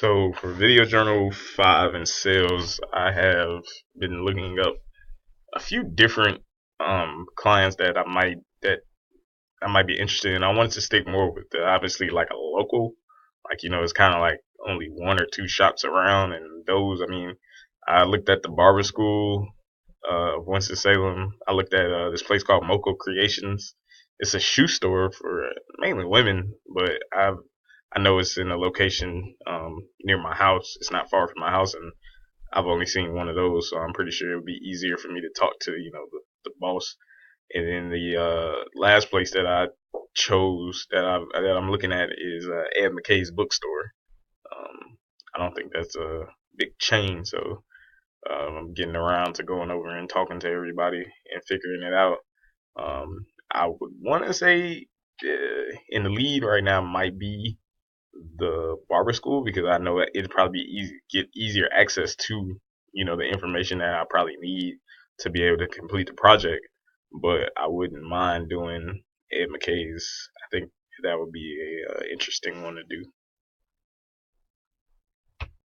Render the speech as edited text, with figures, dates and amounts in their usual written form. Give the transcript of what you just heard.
So for Video Journal 5 and sales, I have been looking up a few different clients that I might be interested in. I wanted to stick more with obviously like a local, like it's kind of like only one or two shops around, and those I mean, I looked at the barber school of Winston Salem. I looked at this place called Moco Creations. It's a shoe store for mainly women, but I know it's in a location near my house. It's not far from my house, and I've only seen one of those, so I'm pretty sure it would be easier for me to talk to the boss. And then the last place that I chose that I'm looking at is Ed McKay's bookstore. I don't think that's a big chain, so I'm getting around to going over and talking to everybody and figuring it out. I would want to say in the lead right now might be the barber school because I know that it'd probably be get easier access to the information that I probably need to be able to complete the project. But I wouldn't mind doing Ed McKay's. I think that would be a interesting one to do.